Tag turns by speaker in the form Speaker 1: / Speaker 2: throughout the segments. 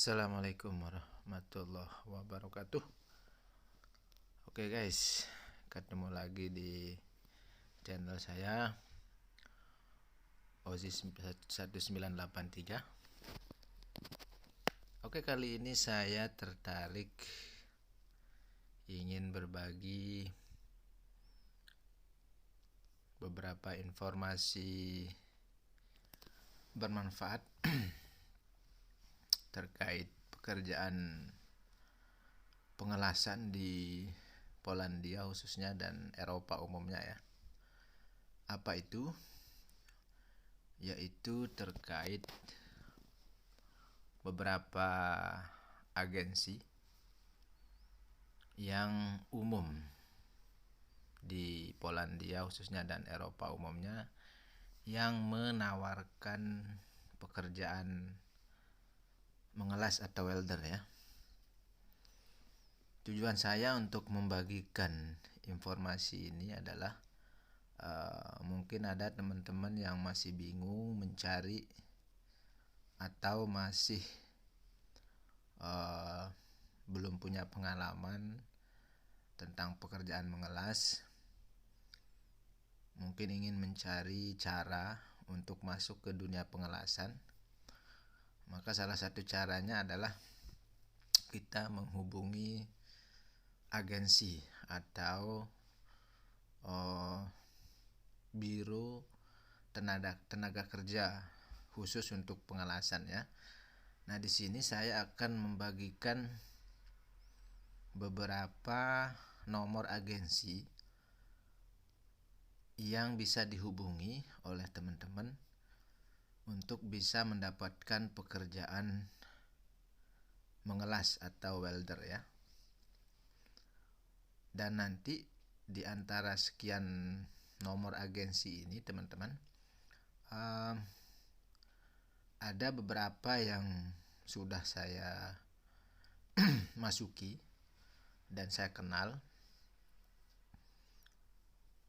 Speaker 1: Assalamualaikum warahmatullahi wabarakatuh. Oke guys, ketemu lagi di channel saya Osis 1983. Oke, kali ini saya tertarik ingin berbagi beberapa informasi bermanfaat terkait pekerjaan pengelasan di Polandia khususnya dan Eropa umumnya ya. Apa itu? Yaitu terkait beberapa agensi yang umum di Polandia khususnya dan Eropa umumnya yang menawarkan pekerjaan mengelas atau welder ya. Tujuan saya untuk membagikan informasi ini adalah mungkin ada teman-teman yang masih bingung mencari atau masih belum punya pengalaman tentang pekerjaan mengelas, mungkin ingin mencari cara untuk masuk ke dunia pengelasan. Maka salah satu caranya adalah kita menghubungi agensi atau biro tenaga kerja khusus untuk pengelasan ya. Nah, di sini saya akan membagikan beberapa nomor agensi yang bisa dihubungi oleh teman-teman untuk bisa mendapatkan pekerjaan mengelas atau welder ya. Dan nanti di antara sekian nomor agensi ini teman-teman, ada beberapa yang sudah saya masuki dan saya kenal,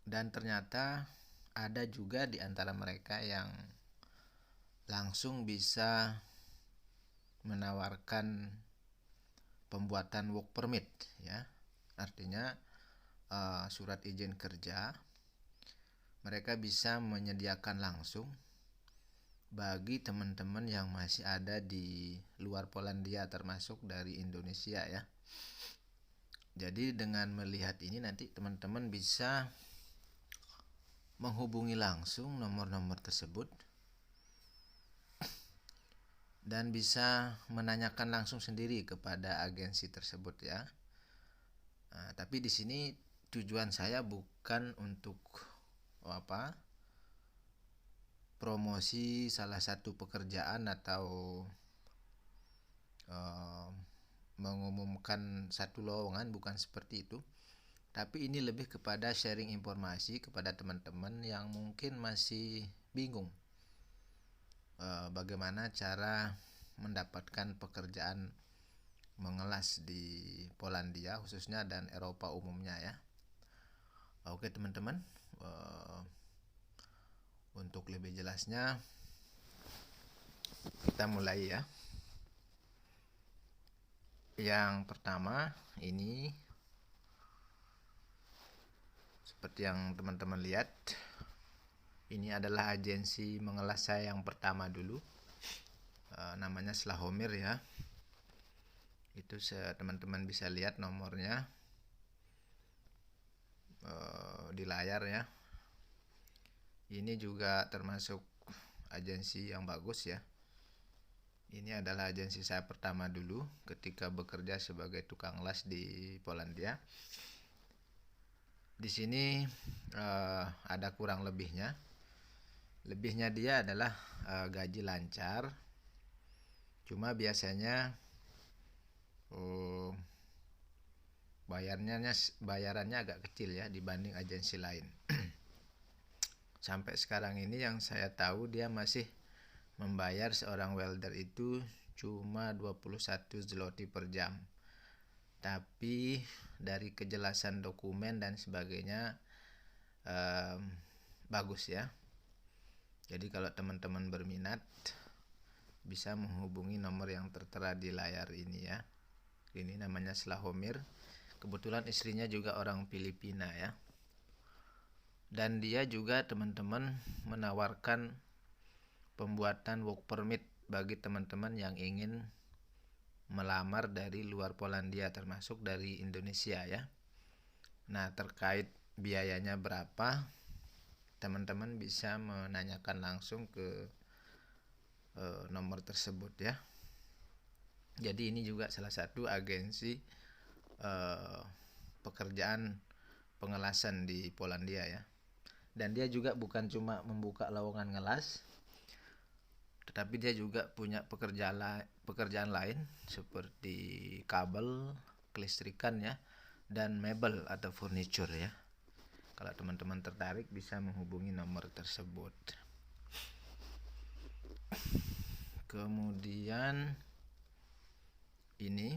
Speaker 1: dan ternyata ada juga di antara mereka yang langsung bisa menawarkan pembuatan work permit ya. Artinya surat izin kerja mereka bisa menyediakan langsung bagi teman-teman yang masih ada di luar Polandia termasuk dari Indonesia ya. Jadi dengan melihat ini nanti teman-teman bisa menghubungi langsung nomor-nomor tersebut dan bisa menanyakan langsung sendiri kepada agensi tersebut ya. Nah, tapi di sini tujuan saya bukan untuk promosi salah satu pekerjaan atau mengumumkan satu lowongan, bukan seperti itu. Tapi ini lebih kepada sharing informasi kepada teman-teman yang mungkin masih bingung bagaimana cara mendapatkan pekerjaan mengelas di Polandia khususnya dan Eropa umumnya ya. Oke teman-teman, untuk lebih jelasnya kita mulai ya. Yang pertama ini seperti yang teman-teman lihat, ini adalah agensi mengelas saya yang pertama dulu, namanya Slahomir ya. Itu teman-teman bisa lihat nomornya di layar ya. Ini juga termasuk agensi yang bagus ya. Ini adalah agensi saya pertama dulu ketika bekerja sebagai tukang las di Polandia. Di sini ada kurang lebihnya. Lebihnya dia adalah gaji lancar. Cuma biasanya bayarannya agak kecil ya dibanding agensi lain. Sampai sekarang ini yang saya tahu dia masih membayar seorang welder itu cuma 21 zloty per jam. Tapi dari kejelasan dokumen dan sebagainya bagus ya. Jadi kalau teman-teman berminat bisa menghubungi nomor yang tertera di layar ini ya. Ini namanya Slahomir. Kebetulan istrinya juga orang Filipina ya. Dan dia juga teman-teman menawarkan pembuatan work permit bagi teman-teman yang ingin melamar dari luar Polandia, termasuk dari Indonesia ya. Nah, terkait biayanya berapa, teman-teman bisa menanyakan langsung ke nomor tersebut ya. Jadi ini juga salah satu agensi pekerjaan pengelasan di Polandia ya. Dan dia juga bukan cuma membuka lowongan ngelas, tetapi dia juga punya pekerjaan lain seperti kabel, kelistrikan ya, dan mebel atau furniture ya. Kalau teman-teman tertarik bisa menghubungi nomor tersebut. Kemudian ini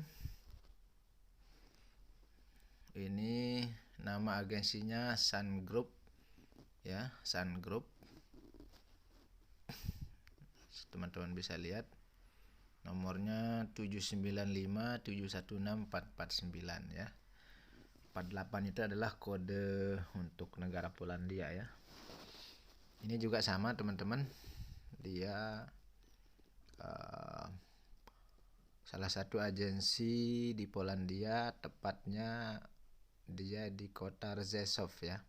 Speaker 1: nama agensinya Sun Group ya, Sun Group. Teman-teman bisa lihat nomornya 795716449 ya. 48 itu adalah kode untuk negara Polandia ya. Ini juga sama teman-teman, dia salah satu agensi di Polandia, tepatnya dia di kota Rzeszów ya.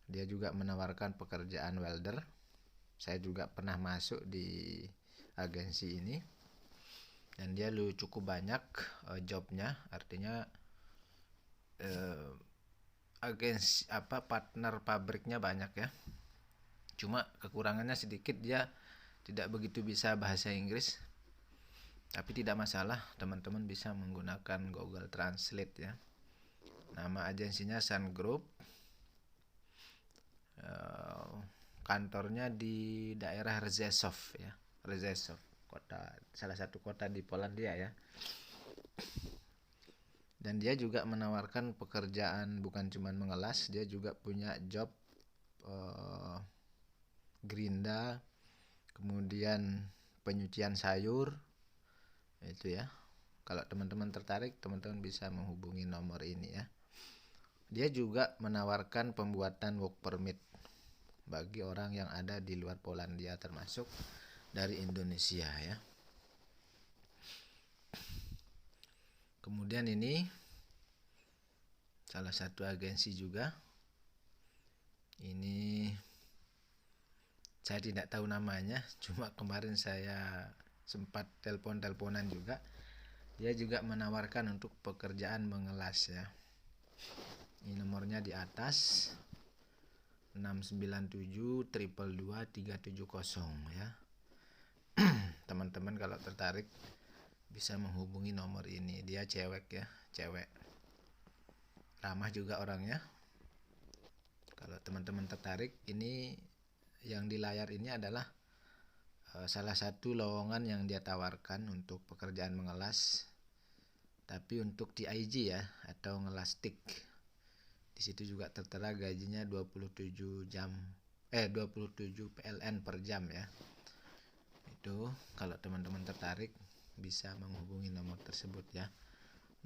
Speaker 1: Dia juga menawarkan pekerjaan welder. Saya juga pernah masuk di agensi ini, dan dia cukup banyak jobnya, artinya agensi partner pabriknya banyak ya. Cuma kekurangannya sedikit, dia tidak begitu bisa bahasa Inggris, tapi tidak masalah, teman-teman bisa menggunakan Google Translate ya. Nama agensinya Sun Group. Kantornya di daerah Rzeszów ya, Rzeszów, salah satu kota di Polandia ya. Dan dia juga menawarkan pekerjaan bukan cuma mengelas, dia juga punya job gerinda, kemudian penyucian sayur itu ya. Kalau teman-teman tertarik, teman-teman bisa menghubungi nomor ini ya. Dia juga menawarkan pembuatan work permit bagi orang yang ada di luar Polandia, termasuk dari Indonesia ya. Kemudian ini salah satu agensi juga. Ini saya tidak tahu namanya, cuma kemarin saya sempat teleponan juga. Dia juga menawarkan untuk pekerjaan mengelas ya. Ini nomornya di atas, 697222370 ya. Teman-teman kalau tertarik bisa menghubungi nomor ini. Dia cewek ya, cewek. Ramah juga orangnya. Kalau teman-teman tertarik, ini yang di layar ini adalah salah satu lowongan yang dia tawarkan untuk pekerjaan mengelas, tapi untuk TIG ya, atau ngelas stick. Di situ juga tertera gajinya 27 PLN per jam ya. Itu kalau teman-teman tertarik bisa menghubungi nomor tersebut ya.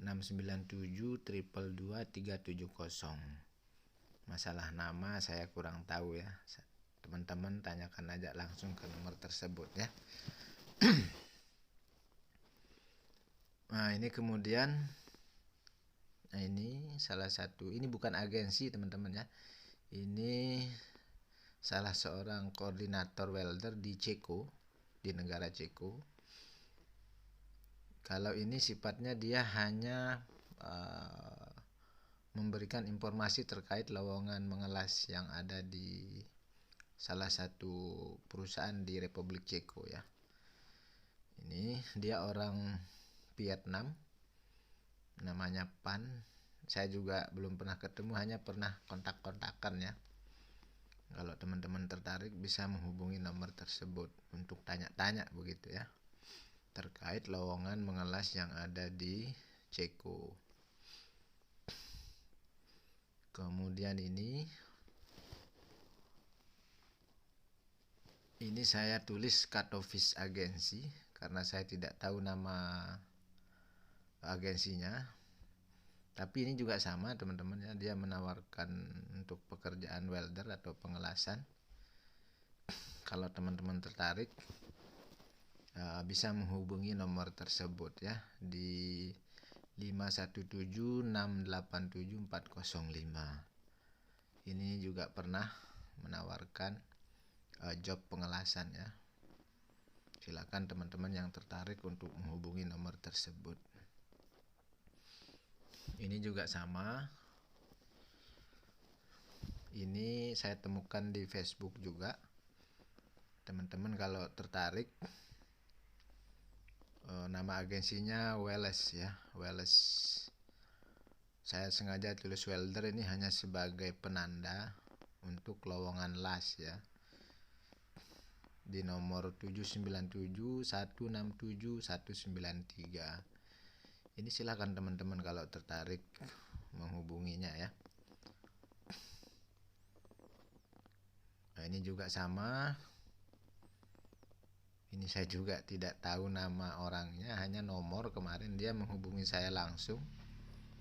Speaker 1: 697222370. Masalah nama saya kurang tahu ya. Teman-teman tanyakan aja langsung ke nomor tersebut ya. Nah, ini kemudian ini salah satu, ini bukan agensi teman-teman ya. Ini salah seorang koordinator welder di Ceko, di negara Ceko. Kalau ini sifatnya dia hanya memberikan informasi terkait lowongan mengelas yang ada di salah satu perusahaan di Republik Ceko ya. Ini dia orang Vietnam, namanya Pan. Saya juga belum pernah ketemu, hanya pernah kontak-kontakan ya. Kalau teman-teman tertarik bisa menghubungi nomor tersebut untuk tanya-tanya begitu ya, terkait lowongan mengelas yang ada di Ceko. Kemudian ini Ini saya tulis Cut Office Agency karena saya tidak tahu nama agensinya. Tapi ini juga sama teman-teman ya, dia menawarkan untuk pekerjaan welder atau pengelasan. Kalau teman-teman tertarik bisa menghubungi nomor tersebut ya di 517687405. Ini juga pernah menawarkan job pengelasan ya. Silakan teman-teman yang tertarik untuk menghubungi nomor tersebut. Ini juga sama. Ini saya temukan di Facebook juga. Teman-teman kalau tertarik, nama agensinya Welles ya, Welles. Saya sengaja tulis welder ini hanya sebagai penanda untuk lowongan las ya. Di nomor 797167193. Ini silakan teman-teman kalau tertarik menghubunginya ya. Nah, ini juga sama. Ini saya juga tidak tahu nama orangnya, hanya nomor. Kemarin dia menghubungi saya langsung,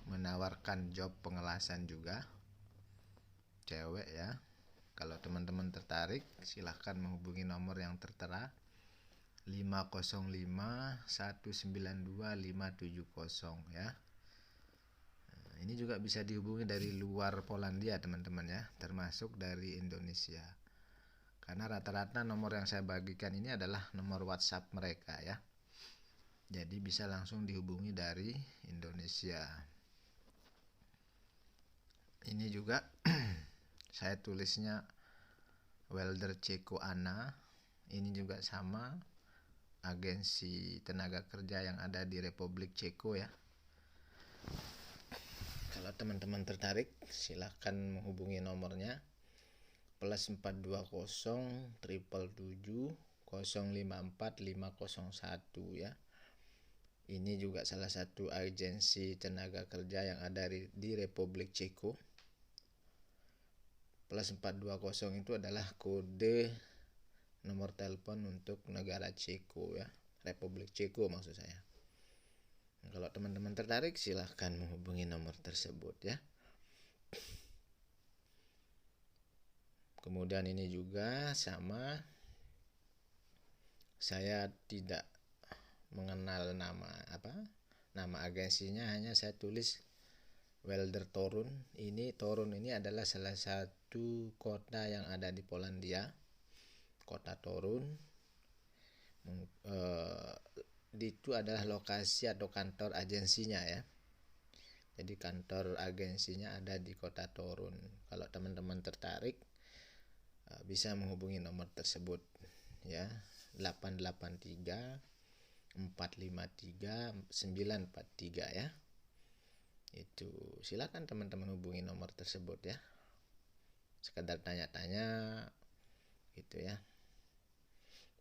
Speaker 1: menawarkan job pengelasan juga, cewek ya. Kalau teman-teman tertarik, silahkan menghubungi nomor yang tertera 505192570 ya. Nah, ini juga bisa dihubungi dari luar Polandia teman-teman ya, termasuk dari Indonesia. Karena rata-rata nomor yang saya bagikan ini adalah nomor WhatsApp mereka ya. Jadi bisa langsung dihubungi dari Indonesia. Ini juga saya tulisnya welder Ceko Ana. Ini juga sama, agensi tenaga kerja yang ada di Republik Ceko ya. Kalau teman-teman tertarik, silahkan menghubungi nomornya +420 777 054 501 ya. Ini juga salah satu agensi tenaga kerja yang ada di Republik Ceko. +420 itu adalah kode nomor telepon untuk negara Ceko ya, Republik Ceko maksud saya. Nah, kalau teman-teman tertarik, silahkan menghubungi nomor tersebut ya. Kemudian ini juga sama, saya tidak mengenal nama agensinya, hanya saya tulis welder Torun. Torun ini adalah salah satu kota yang ada di Polandia, kota Torun. Itu adalah lokasi atau kantor agensinya ya. Jadi kantor agensinya ada di kota Torun. Kalau teman-teman tertarik, bisa menghubungi nomor tersebut ya, 883 453 943 ya. Itu silakan teman-teman hubungi nomor tersebut ya. Sekedar tanya-tanya gitu ya.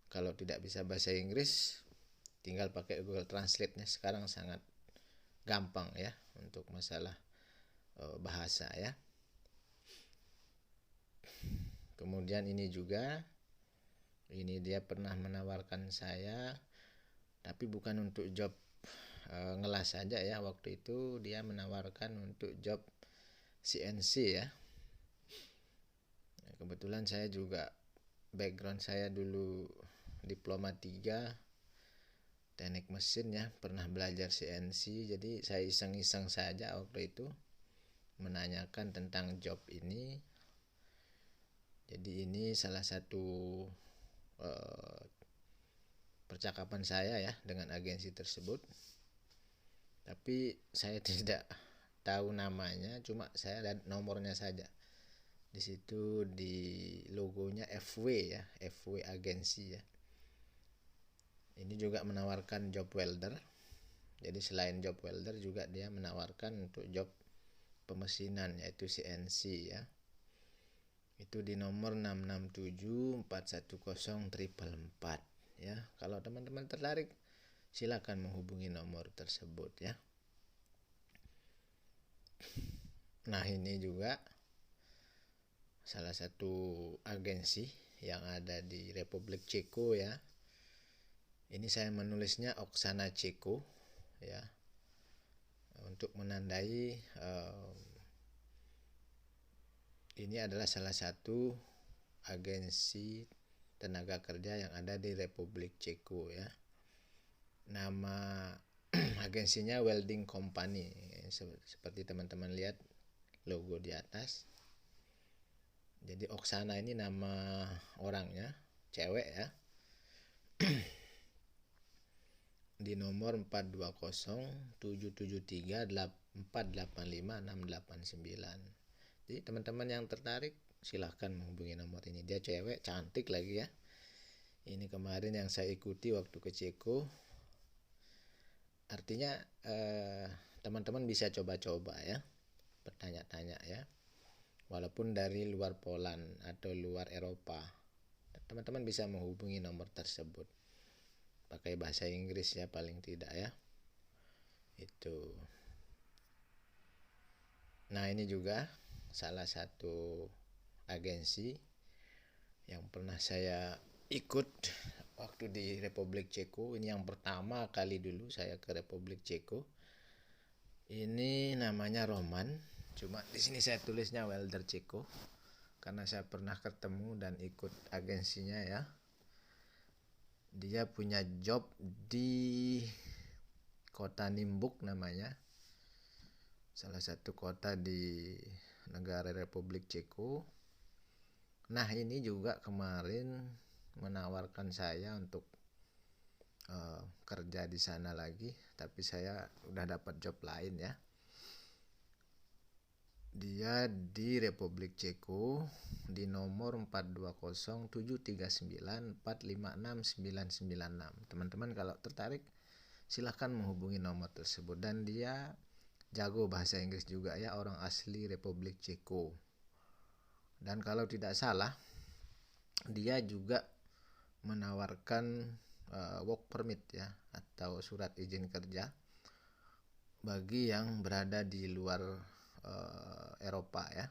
Speaker 1: Kalau tidak bisa bahasa Inggris, tinggal pakai Google Translate-nya. Sekarang sangat gampang ya untuk masalah bahasa ya. Kemudian ini juga, ini dia pernah menawarkan saya, tapi bukan untuk job ngelas saja ya. Waktu itu dia menawarkan untuk job CNC ya. Nah, kebetulan saya juga background saya dulu diploma 3 teknik mesin ya, pernah belajar CNC. Jadi saya iseng-iseng saja waktu itu menanyakan tentang job ini. Jadi ini salah satu percakapan saya ya dengan agensi tersebut. Tapi saya tidak tahu namanya, cuma saya lihat nomornya saja. Di situ di logonya FW ya, FW agensi ya. Ini juga menawarkan job welder. Jadi selain job welder juga dia menawarkan untuk job pemesinan, yaitu CNC ya. Itu di nomor 667410414 ya. Kalau teman-teman tertarik, silakan menghubungi nomor tersebut ya. Nah, ini juga salah satu agensi yang ada di Republik Ceko ya. Ini saya menulisnya Oksana Ceko ya, untuk menandai ini adalah salah satu agensi tenaga kerja yang ada di Republik Ceko ya. Nama agensinya Welding Company, seperti teman-teman lihat logo di atas. Jadi Oksana ini nama orangnya, cewek ya. Di nomor 420-773-485-689. Jadi teman-teman yang tertarik silahkan menghubungi nomor ini. Dia cewek, cantik lagi ya. Ini kemarin yang saya ikuti waktu ke Ceko. Artinya teman-teman bisa coba-coba ya, bertanya-tanya ya. Walaupun dari luar Poland atau luar Eropa, teman-teman bisa menghubungi nomor tersebut. Pakai bahasa Inggris ya paling tidak ya. Itu. Nah, ini juga salah satu agensi yang pernah saya ikut waktu di Republik Ceko. Ini yang pertama kali dulu saya ke Republik Ceko. Ini namanya Roman. Cuma di sini saya tulisnya Welder Ceko karena saya pernah ketemu dan ikut agensinya ya. Dia punya job di kota Nimbuk namanya, salah satu kota di negara Republik Ceko. Nah, ini juga kemarin menawarkan saya untuk kerja di sana lagi, tapi saya udah dapat job lain ya. Dia di Republik Ceko di nomor 420-739-456-996. Teman-teman kalau tertarik silahkan menghubungi nomor tersebut. Dan dia jago bahasa Inggris juga ya, orang asli Republik Ceko. Dan kalau tidak salah dia juga menawarkan work permit ya, atau surat izin kerja bagi yang berada di luar Eropa ya,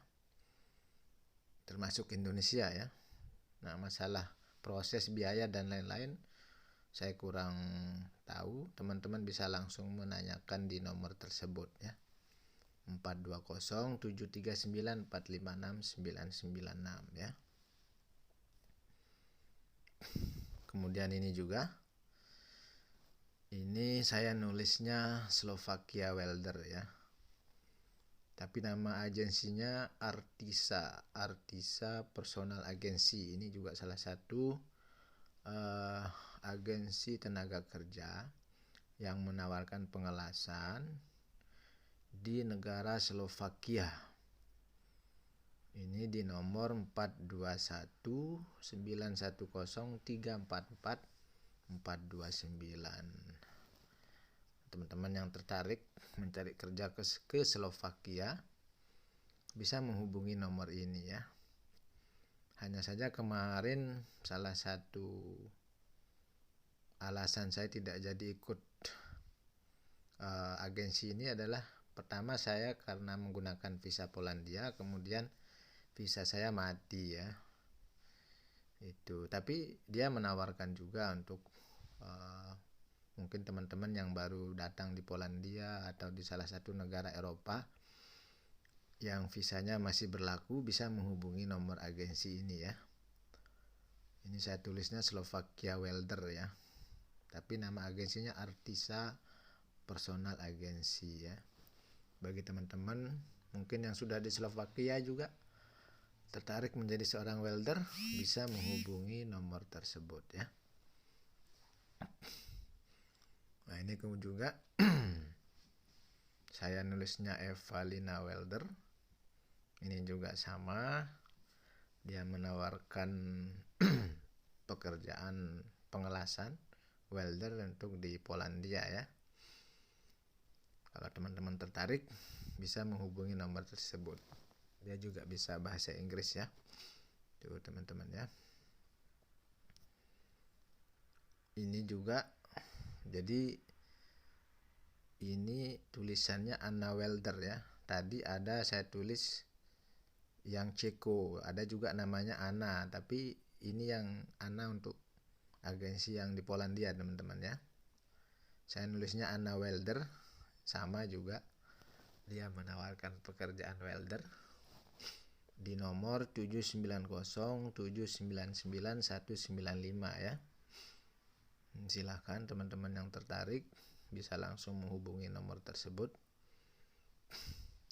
Speaker 1: termasuk Indonesia ya. Nah, masalah proses biaya dan lain-lain saya kurang tahu. Teman-teman bisa langsung menanyakan di nomor tersebut ya, 420-739-456-996 ya. Kemudian ini juga, ini saya nulisnya Slovakia Welder ya, tapi nama agensinya Artisa Personal Agency. Ini juga salah satu agensi tenaga kerja yang menawarkan pengelasan di negara Slovakia. Ini di nomor 421-910-344-429. Teman-teman yang tertarik mencari kerja ke Slovakia bisa menghubungi nomor ini ya. Hanya saja kemarin salah satu alasan saya tidak jadi ikut agensi ini adalah, pertama saya karena menggunakan visa Polandia, kemudian visa saya mati ya. Itu. Tapi dia menawarkan juga untuk mungkin teman-teman yang baru datang di Polandia atau di salah satu negara Eropa yang visanya masih berlaku bisa menghubungi nomor agensi ini ya. Ini saya tulisnya Slovakia Welder ya, tapi nama agensinya Artisa Personal Agency ya. Bagi teman-teman mungkin yang sudah di Slovakia juga tertarik menjadi seorang welder, bisa menghubungi nomor tersebut ya. Nah, ini juga saya nulisnya Evalina Welder. Ini juga sama, dia menawarkan pekerjaan pengelasan welder untuk di Polandia ya. Kalau teman-teman tertarik bisa menghubungi nomor tersebut. Dia juga bisa bahasa Inggris ya. Tuh teman-teman ya. Ini juga, jadi ini tulisannya Anna Welder ya. Tadi ada saya tulis yang Ceko, ada juga namanya Anna, tapi ini yang Anna untuk agensi yang di Polandia teman-teman ya. Saya nulisnya Anna Welder, sama juga dia menawarkan pekerjaan welder di nomor 790799195 ya. Silahkan teman-teman yang tertarik bisa langsung menghubungi nomor tersebut,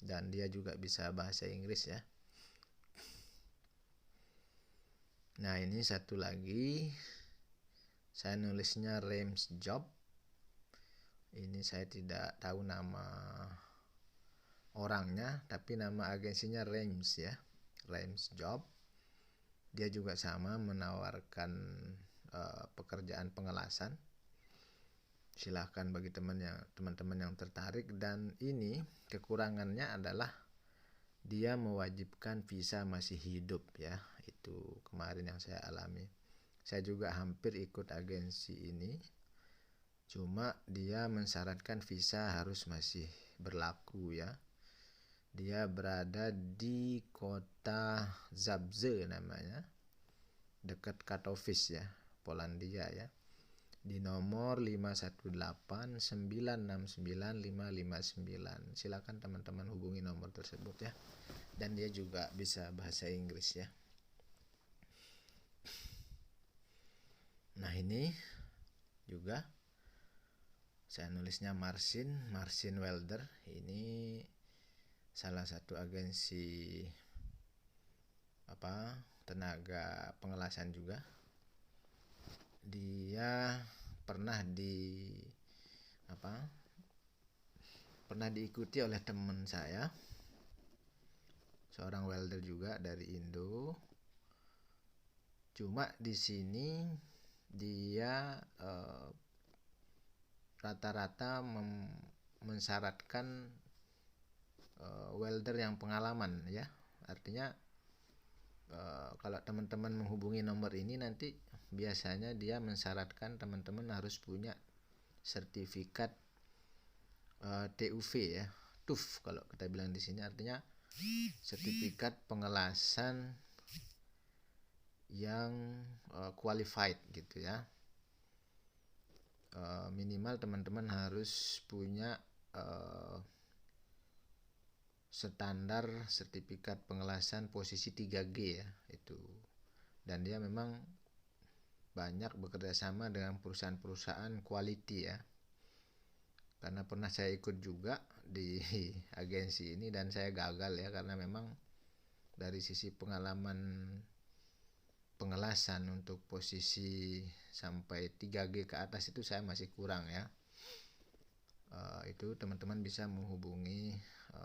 Speaker 1: dan dia juga bisa bahasa Inggris ya. Nah, ini satu lagi saya nulisnya Reims Job. Ini saya tidak tahu nama orangnya, tapi nama agensinya Reims ya, Reims Job. Dia juga sama menawarkan pekerjaan pengelasan. Silahkan bagi teman-teman yang tertarik, dan ini kekurangannya adalah dia mewajibkan visa masih hidup ya. Itu kemarin yang saya alami. Saya juga hampir ikut agensi ini, cuma dia mensyaratkan visa harus masih berlaku ya. Dia berada di kota Zabrze namanya, dekat Katowice ya, Polandia ya. Di nomor 518969559. Silakan teman-teman hubungi nomor tersebut ya. Dan dia juga bisa bahasa Inggris ya. Nah, ini juga saya nulisnya Marsin Welder. Ini salah satu agensi tenaga pengelasan juga. Dia pernah diikuti oleh teman saya, seorang welder juga dari Indo. Cuma di sini dia rata-rata mensyaratkan welder yang pengalaman ya. Artinya kalau teman-teman menghubungi nomor ini nanti biasanya dia mensyaratkan teman-teman harus punya sertifikat TUV ya, TUV kalau kita bilang di sini, artinya sertifikat pengelasan yang qualified gitu ya. Minimal teman-teman harus punya standar sertifikat pengelasan posisi 3G ya itu. Dan dia memang banyak bekerja sama dengan perusahaan-perusahaan quality ya. Karena pernah saya ikut juga di agensi ini dan saya gagal ya, karena memang dari sisi pengalaman pengelasan untuk posisi sampai 3G ke atas itu saya masih kurang ya. Itu teman-teman bisa menghubungi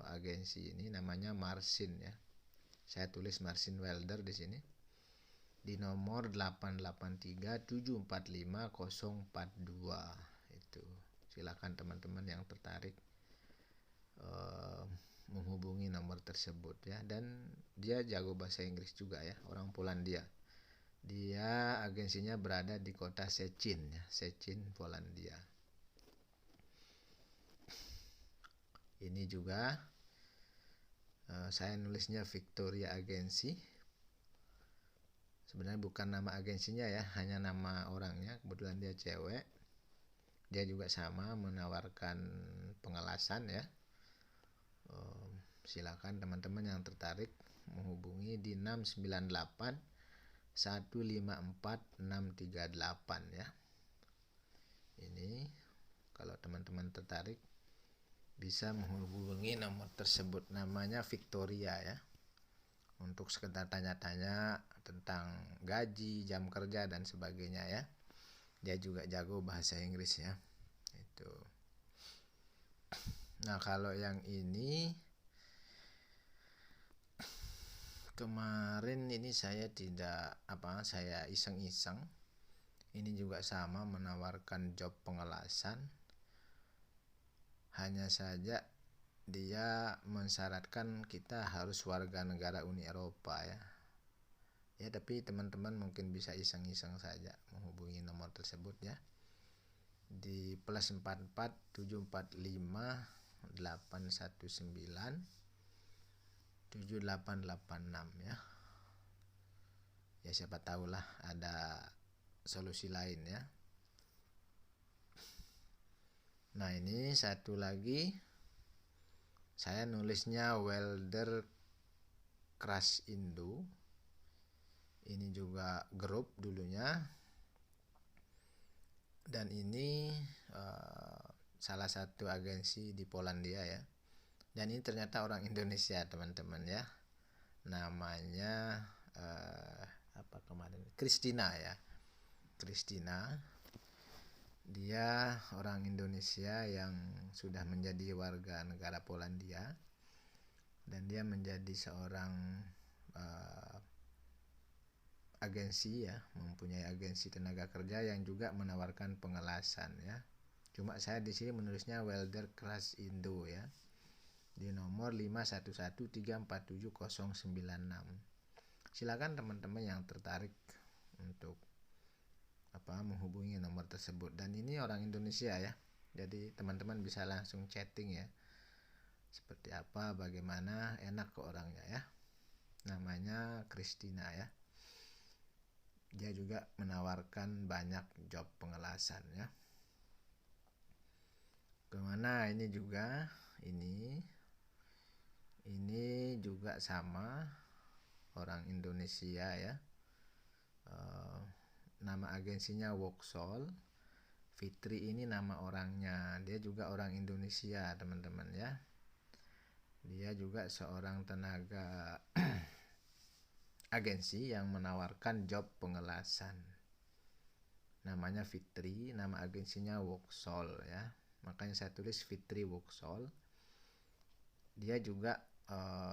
Speaker 1: agensi ini, namanya Marsin ya. Saya tulis Marsin Welder di sini di nomor 883745042 itu. Silakan teman-teman yang tertarik menghubungi nomor tersebut ya. Dan dia jago bahasa Inggris juga ya, orang Polandia. Dia agensinya berada di kota Szczecin ya, Szczecin, Polandia. Ini juga saya nulisnya Victoria Agensi. Sebenarnya bukan nama agensinya ya, hanya nama orangnya. Kebetulan dia cewek. Dia juga sama menawarkan pengelasan ya. Silakan teman-teman yang tertarik menghubungi di 698 154 638 ya. Ini kalau teman-teman tertarik bisa menghubungi nomor tersebut, namanya Victoria ya, untuk sekedar tanya-tanya tentang gaji, jam kerja dan sebagainya ya. Dia juga jago bahasa Inggris ya. Itu. Nah, kalau yang ini kemarin ini saya saya iseng-iseng. Ini juga sama menawarkan job pengelasan. Hanya saja dia mensyaratkan kita harus warga negara Uni Eropa ya. Ya, tapi teman-teman mungkin bisa iseng-iseng saja menghubungi nomor tersebut ya. Di +44 745 819 7886 ya. Ya siapa tahulah ada solusi lain ya. Nah ini satu lagi, saya nulisnya Welder Crush Indo. Ini juga grup dulunya. Dan ini salah satu agensi di Polandia ya. Dan ini ternyata orang Indonesia teman-teman ya. Namanya apa kemarin? Christina ya. Christina. Dia orang Indonesia yang sudah menjadi warga negara Polandia. Dan dia menjadi seorang agensi ya, mempunyai agensi tenaga kerja yang juga menawarkan pengelasan ya. Cuma saya di sini menulisnya Welder Crush Indo ya. Di nomor 511347096. Silakan teman-teman yang tertarik untuk menghubungi nomor tersebut. Dan ini orang Indonesia ya. Jadi teman-teman bisa langsung chatting ya. Seperti apa, bagaimana, enak ke orangnya ya. Namanya Christina ya. Dia juga menawarkan banyak job pengelasan ya. Kemana ini juga, ini juga sama orang Indonesia ya. Nama agensinya Worksol. Fitri ini nama orangnya, dia juga orang Indonesia teman-teman ya. Dia juga seorang tenaga agensi yang menawarkan job pengelasan. Namanya Fitri, nama agensinya Worksol ya. Makanya saya tulis Fitri Worksol. Dia juga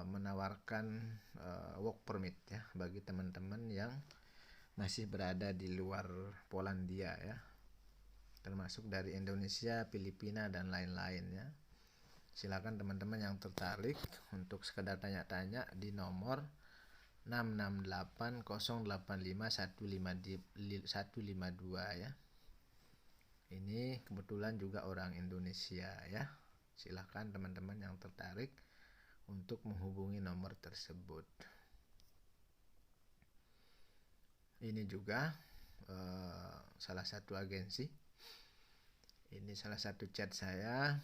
Speaker 1: menawarkan work permit ya bagi teman-teman yang masih berada di luar Polandia ya. Termasuk dari Indonesia, Filipina dan lain-lain ya. Silakan teman-teman yang tertarik untuk sekedar tanya-tanya di nomor 668085152 ya. Ini kebetulan juga orang Indonesia ya. Silakan teman-teman yang tertarik untuk menghubungi nomor tersebut. Ini juga salah satu agensi. Ini salah satu chat saya.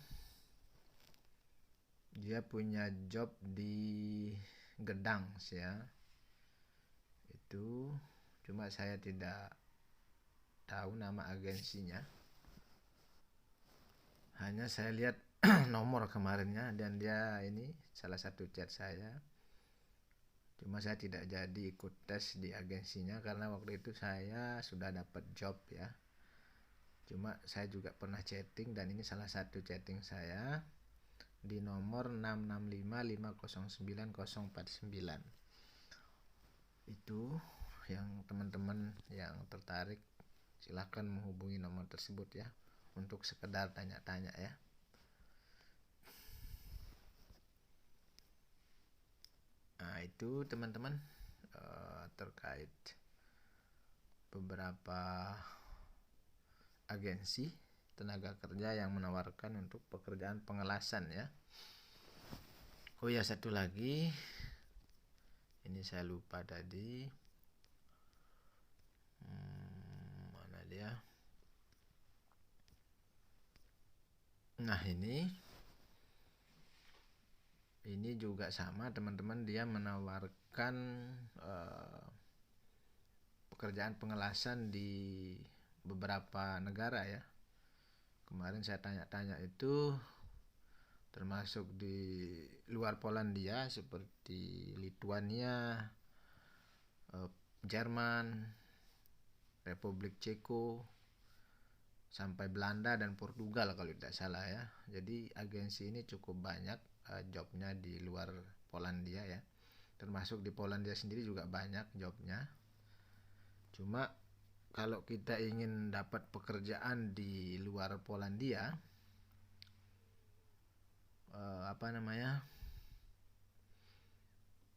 Speaker 1: Dia punya job di Gedang ya. Itu cuma saya tidak tahu nama agensinya. Hanya saya lihat nomor kemarinnya dan dia ini salah satu chat saya. Cuma saya tidak jadi ikut tes di agensinya karena waktu itu saya sudah dapat job ya. Cuma saya juga pernah chatting dan ini salah satu chatting saya di nomor 665509049. Itu yang teman-teman yang tertarik silahkan menghubungi nomor tersebut ya untuk sekedar tanya-tanya ya. Nah itu teman-teman terkait beberapa agensi tenaga kerja yang menawarkan untuk pekerjaan pengelasan ya. Oh ya satu lagi, ini saya lupa tadi. Mana dia? Nah ini juga sama teman-teman, dia menawarkan pekerjaan pengelasan di beberapa negara ya. Kemarin saya tanya-tanya itu termasuk di luar Polandia seperti Lituania, Jerman, Republik Ceko, sampai Belanda dan Portugal kalau tidak salah ya. Jadi agensi ini cukup banyak jobnya di luar Polandia ya. Termasuk di Polandia sendiri juga banyak jobnya. Cuma kalau kita ingin dapat pekerjaan di luar Polandia,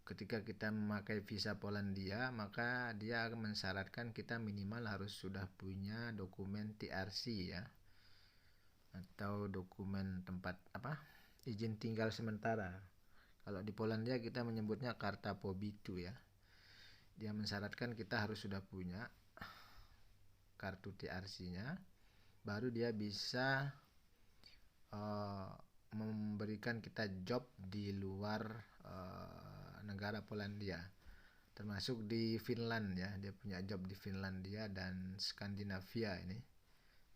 Speaker 1: ketika kita memakai visa Polandia, maka dia akan mensyaratkan kita minimal harus sudah punya dokumen TRC ya, atau dokumen tempat izin tinggal sementara. Kalau di Polandia kita menyebutnya karta pobytu ya. dia mensyaratkan kita harus sudah punya kartu TRC-nya, baru dia bisa memberikan kita job di luar negara Polandia, termasuk di Finland ya. Dia punya job di Finlandia dan Skandinavia. Ini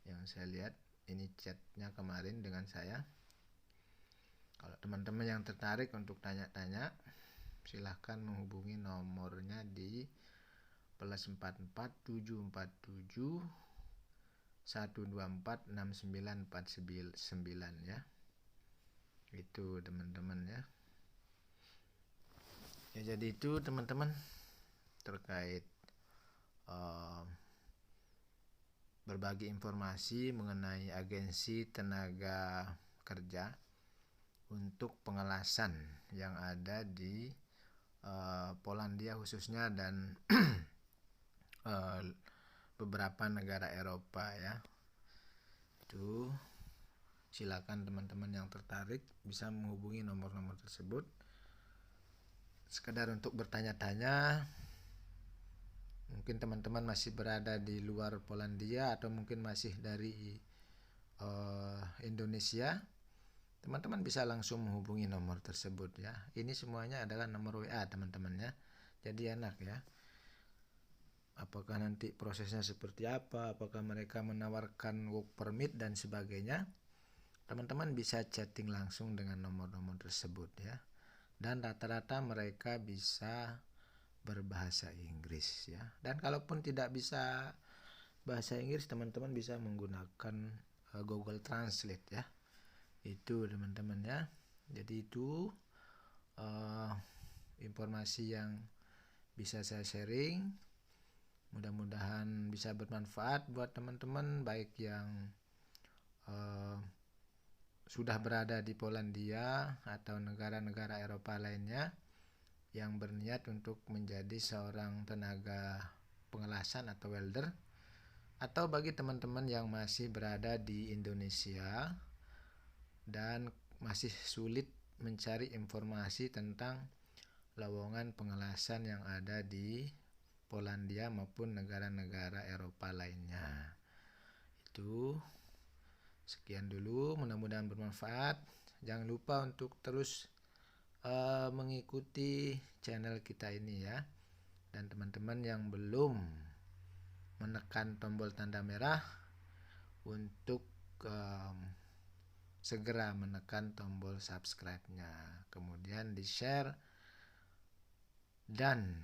Speaker 1: yang saya lihat, ini chatnya kemarin dengan saya. Kalau teman-teman yang tertarik untuk tanya-tanya, silahkan menghubungi nomornya di +44 747 124 6949 ya. Itu teman-teman ya. Ya, jadi itu teman-teman terkait berbagi informasi mengenai agensi tenaga kerja untuk pengelasan yang ada di Polandia khususnya, dan beberapa negara Eropa ya. Itu silakan teman-teman yang tertarik bisa menghubungi nomor-nomor tersebut. Sekedar untuk bertanya-tanya, mungkin teman-teman masih berada di luar Polandia atau mungkin masih dari Indonesia, teman-teman bisa langsung menghubungi nomor tersebut ya. Ini semuanya adalah nomor WA teman-teman ya. Jadi enak ya. Apakah nanti prosesnya seperti apa, apakah mereka menawarkan work permit dan sebagainya, teman-teman bisa chatting langsung dengan nomor-nomor tersebut ya. Dan rata-rata mereka bisa berbahasa Inggris ya. Dan kalaupun tidak bisa bahasa Inggris, teman-teman bisa menggunakan Google Translate ya. Itu teman-teman ya. Jadi itu informasi yang bisa saya sharing. Mudah-mudahan bisa bermanfaat buat teman-teman, baik yang sudah berada di Polandia atau negara-negara Eropa lainnya yang berniat untuk menjadi seorang tenaga pengelasan atau welder, atau bagi teman-teman yang masih berada di Indonesia dan masih sulit mencari informasi tentang lowongan pengelasan yang ada di Polandia maupun negara-negara Eropa lainnya. Itu sekian dulu, mudah-mudahan bermanfaat. Jangan lupa untuk terus mengikuti channel kita ini ya. Dan teman-teman yang belum menekan tombol tanda merah, untuk segera menekan tombol subscribe-nya, kemudian di-share dan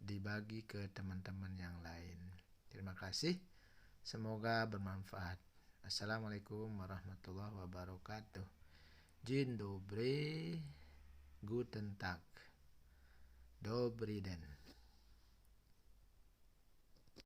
Speaker 1: dibagi ke teman-teman yang lain. Terima kasih, semoga bermanfaat. Assalamualaikum warahmatullahi wabarakatuh. Dzień dobry, guten Tag, dobry den.